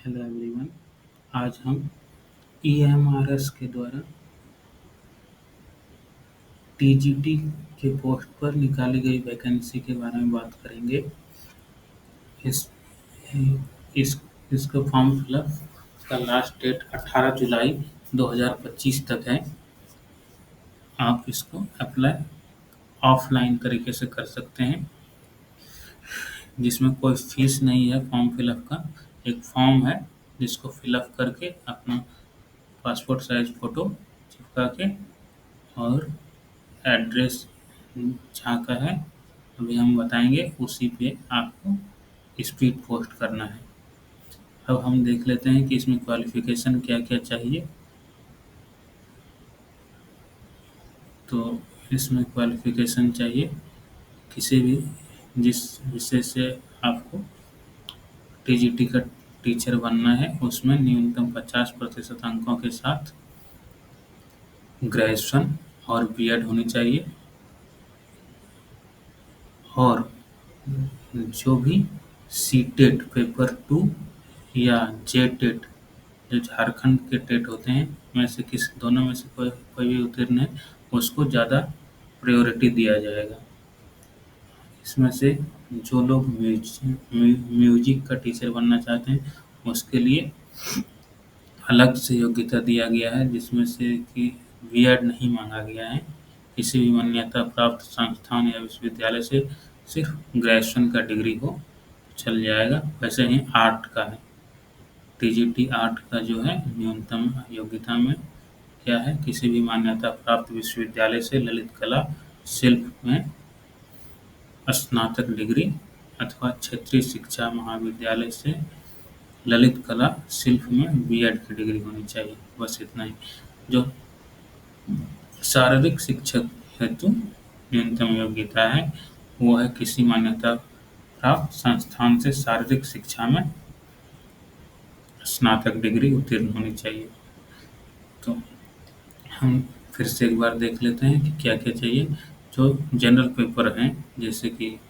Hello everyone. आज हम EMRS के द्वारा टीजीटी के पोस्ट पर निकाली गई वैकेंसी के बारे में बात करेंगे। इस इस इसका फॉर्म फिलअप का लास्ट डेट 18 जुलाई 2025 तक है। आप इसको अप्लाई ऑफलाइन तरीके से कर सकते हैं, जिसमें कोई फीस नहीं है। फॉर्म फिलअप का एक फॉर्म है जिसको फिलअप करके अपना पासपोर्ट साइज फ़ोटो चिपका के और एड्रेस जहाँ का है अभी हम बताएंगे, उसी पे आपको स्पीड पोस्ट करना है। अब हम देख लेते हैं कि इसमें क्वालिफ़िकेशन क्या-क्या चाहिए। तो इसमें क्वालिफ़िकेशन चाहिए किसी भी जिस विषय से आपको टीजीटी का टीचर बनना है, उसमें न्यूनतम 50% अंकों के साथ ग्रेजुएशन और बीएड होनी चाहिए। और जो भी सीटेट पेपर 2 या जेटेट, जो झारखंड के टेट होते हैं में से दोनों में से कोई भी उत्तीर्ण है, उसको ज़्यादा प्रायोरिटी दिया जाएगा। इसमें से जो लोग म्यूजिक का टीचर बनना चाहते हैं, उसके लिए अलग से योग्यता दिया गया है, जिसमें से कि बीएड नहीं मांगा गया है। किसी भी मान्यता प्राप्त संस्थान या विश्वविद्यालय से सिर्फ ग्रेजुएशन का डिग्री हो चल जाएगा। वैसे ही आर्ट का है, टीजीटी आर्ट का जो है न्यूनतम योग्यता में क्या है, किसी भी मान्यता प्राप्त विश्वविद्यालय से ललित कला शिल्प में स्नातक डिग्री अथवा क्षेत्रीय शिक्षा महाविद्यालय से ललित कला शिल्प में बीएड की डिग्री होनी चाहिए। बस इतना ही। जो शारीरिक शिक्षक हेतु न्यूनतम योग्यता है, वो है किसी मान्यता प्राप्त संस्थान से शारीरिक शिक्षा में स्नातक डिग्री उत्तीर्ण होनी चाहिए। तो हम फिर से एक बार देख लेते हैं कि क्या-क्या चाहिए। जो जनरल पेपर हैं, जैसे कि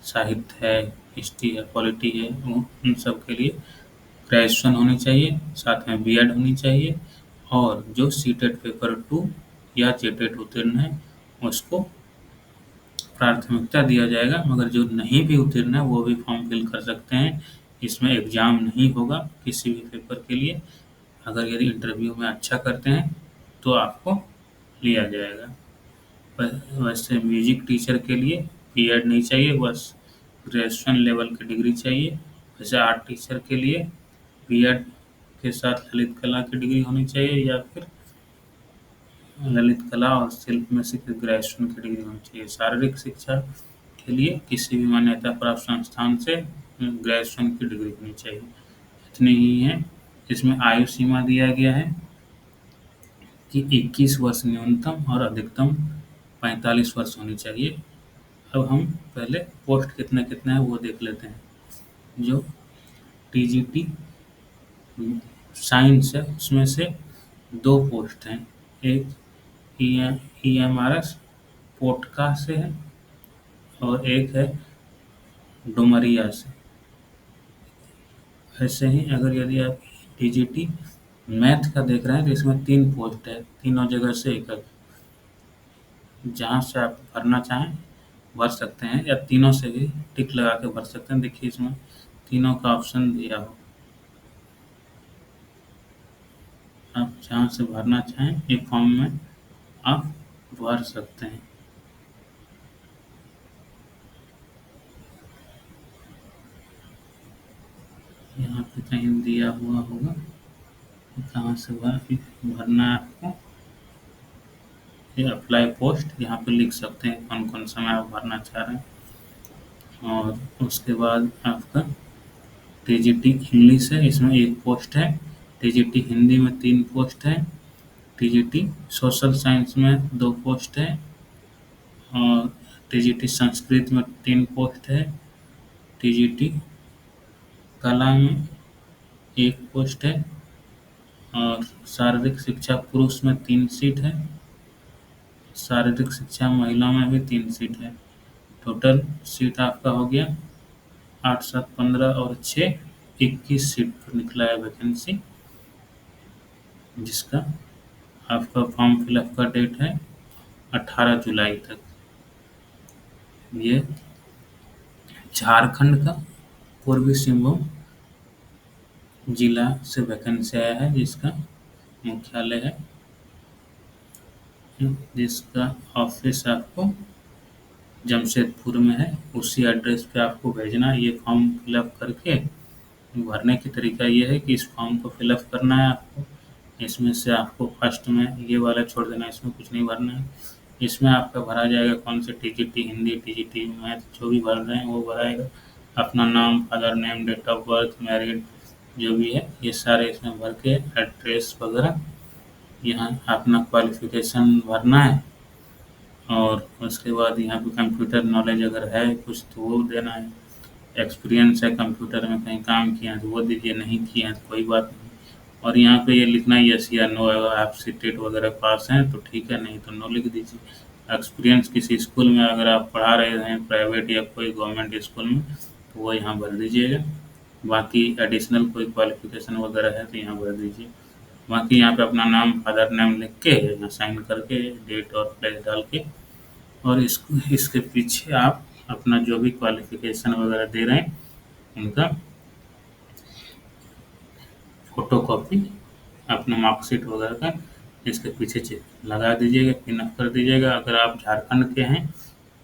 साहित्य है, हिस्ट्री है, पॉलिटी है, उन सब के लिए ग्रेजुएशन होनी चाहिए, साथ में बीएड होनी चाहिए। और जो सीटेट पेपर 2 या जेटेट उत्तीर्ण है, उसको प्राथमिकता दिया जाएगा, मगर जो नहीं भी उत्तीर्ण है वो भी फॉर्म फिल कर सकते हैं। इसमें एग्ज़ाम नहीं होगा किसी भी पेपर के लिए। अगर यदि इंटरव्यू में अच्छा करते हैं तो आपको लिया जाएगा। वैसे म्यूजिक टीचर के लिए बीएड नहीं चाहिए, बस ग्रेजुएशन लेवल की डिग्री चाहिए। वैसे आर्ट टीचर के लिए बीएड के साथ ललित कला की डिग्री होनी चाहिए, या फिर ललित कला और शिल्प में से ग्रेजुएशन की डिग्री होनी चाहिए। शारीरिक शिक्षा के लिए किसी भी मान्यता प्राप्त संस्थान से ग्रेजुएशन की डिग्री होनी चाहिए। इतने ही हैं। इसमें आयु सीमा दिया गया है कि 21 वर्ष न्यूनतम और अधिकतम 45 वर्ष होनी चाहिए। अब हम पहले पोस्ट कितना-कितना है वो देख लेते हैं। जो टीजीटी साइंस है, उसमें से 2 पोस्ट हैं। एक ईएमआरएस पोटका से है और एक है डुमरिया से। ऐसे ही अगर यदि आप टीजीटी मैथ का देख रहे हैं तो इसमें 3 पोस्ट है, तीनों जगह से एक-एक। जहाँ से आप भरना चाहें भर सकते हैं, या तीनों से भी टिक लगा के भर सकते हैं। देखिए इसमें तीनों का ऑप्शन दिया हो, आप जहाँ से भरना चाहें एक फॉर्म में आप भर सकते हैं। यहाँ पे कहीं दिया हुआ होगा कहाँ से भरना है आपको। ये अप्लाई पोस्ट यहाँ पे लिख सकते हैं कौन कौन सा में आप भरना चाह रहे हैं। और उसके बाद आपका टीजीटी इंग्लिश है, इसमें 1 पोस्ट है। टीजीटी हिंदी में 3 पोस्ट है। टीजीटी सोशल साइंस में 2 पोस्ट है। और टीजीटी संस्कृत में 3 पोस्ट है। टीजीटी कला में 1 पोस्ट है। और शारीरिक शिक्षा पुरुष में 3 सीट है। शारीरिक शिक्षा महिला में भी 3 सीट है। टोटल सीट आपका हो गया 8, 7, 15 और 6 21 सीट पर निकला है वैकेंसी, जिसका आपका फॉर्म फिलअप का डेट है 18 जुलाई तक। ये झारखंड का पूर्वी सिंहभूम जिला से वैकेंसी आया है, जिसका मुख्यालय है, जिसका ऑफिस आपको जमशेदपुर में है। उसी एड्रेस पे आपको भेजना है ये फॉर्म फिलअप करके। भरने की तरीका ये है कि इस फॉर्म को फिलअप करना है आपको। इसमें से आपको फर्स्ट में ये वाला छोड़ देना है, इसमें कुछ नहीं भरना है। इसमें आपका भरा जाएगा कौन से टीजीटी, हिंदी, टीजीटी, मैथ, जो भी भर रहे हैं वो भराएगा। अपना नाम, father name, date of birth, married, जो भी है ये सारे इसमें भर के, एड्रेस वगैरह, यहाँ अपना क्वालिफिकेशन भरना है। और उसके बाद यहाँ पे कंप्यूटर नॉलेज अगर है कुछ तो वो देना है। एक्सपीरियंस है कंप्यूटर में, कहीं काम किया है तो वो दीजिए, नहीं किए हैं तो कोई बात नहीं। और यहाँ पे ये लिखना है यस या नो, अगर आप सीटेट वगैरह पास हैं तो ठीक है, नहीं तो नो लिख दीजिए। एक्सपीरियंस किसी स्कूल में अगर आप पढ़ा रहे हैं, प्राइवेट या कोई गवर्नमेंट स्कूल में, तो वो यहाँ भर दीजिएगा। बाकी एडिशनल कोई क्वालिफिकेशन वगैरह है तो यहाँ भर दीजिए। बाकी यहाँ पे अपना नाम, फादर नेम लिख के यहाँ साइन करके, डेट और प्लेस डाल के, और इसके पीछे आप अपना जो भी क्वालिफिकेशन वगैरह दे रहे हैं उनका फोटो कॉपी, अपना मार्कशीट वगैरह का इसके पीछे लगा दीजिएगा, पिन अप कर दीजिएगा। अगर आप झारखंड के हैं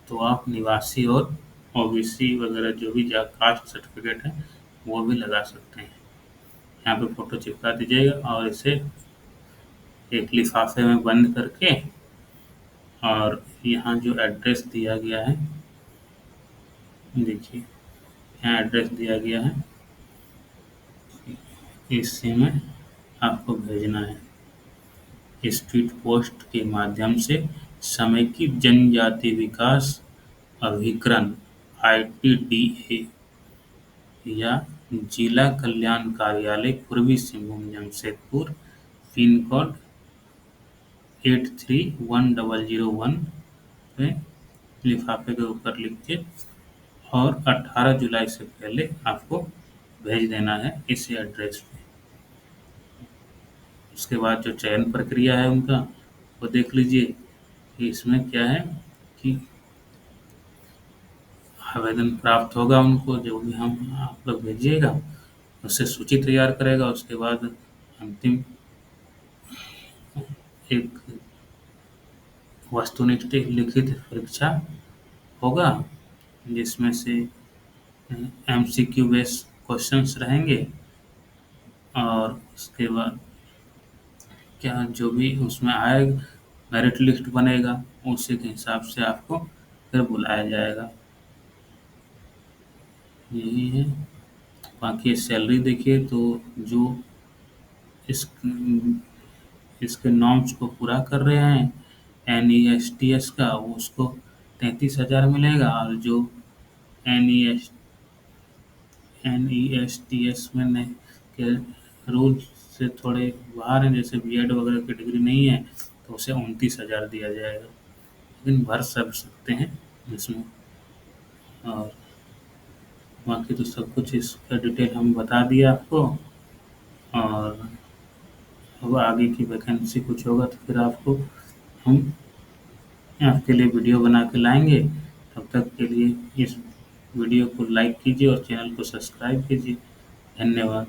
तो आप निवासी और ओबीसी वगैरह जो भी कास्ट सर्टिफिकेट है वो भी लगा सकते हैं। यहाँ पे फ़ोटो चिपका दीजिएगा और इसे एक लिफाफे में बंद करके, और यहाँ जो एड्रेस दिया गया है, देखिए यहाँ एड्रेस दिया गया है, इसी में आपको भेजना है। स्पीड पोस्ट के माध्यम से समेकित जनजाति विकास अभिकरण ITDA या जिला कल्याण कार्यालय पूर्वी सिंहभूम जमशेदपुर, पिन कोड 831001 पे लिफाफे के ऊपर लिख के, और 18 जुलाई से पहले आपको भेज देना है इसी एड्रेस पे। उसके बाद जो चयन प्रक्रिया है उनका वो देख लीजिए कि इसमें क्या है कि आवेदन प्राप्त होगा उनको, जो भी हम आप लोग भेजिएगा उससे सूची तैयार करेगा। उसके बाद अंतिम एक वस्तुनिष्ठ लिखित परीक्षा होगा, जिसमें से MCQ बेस्ड क्वेश्चंस रहेंगे, और उसके बाद क्या जो भी उसमें आएगा मेरिट लिस्ट बनेगा, उसी के हिसाब से आपको फिर बुलाया जाएगा। यही है। बाकी सैलरी देखिए तो जो इस इसके नॉर्म्स को पूरा कर रहे हैं NESTS का, वो उसको 33,000 मिलेगा। और जो NESTS में नहीं के रूल से थोड़े बाहर हैं, जैसे BEd वगैरह की डिग्री नहीं है तो उसे 29,000 दिया जाएगा, लेकिन भर सब सकते हैं इसमें। और बाकी तो सब कुछ इसका डिटेल हम बता दिया आपको। और अब आगे की वैकेंसी कुछ होगा तो फिर आपको हम आपके लिए वीडियो बना के लाएंगे। तब तक के लिए इस वीडियो को लाइक कीजिए और चैनल को सब्सक्राइब कीजिए। धन्यवाद।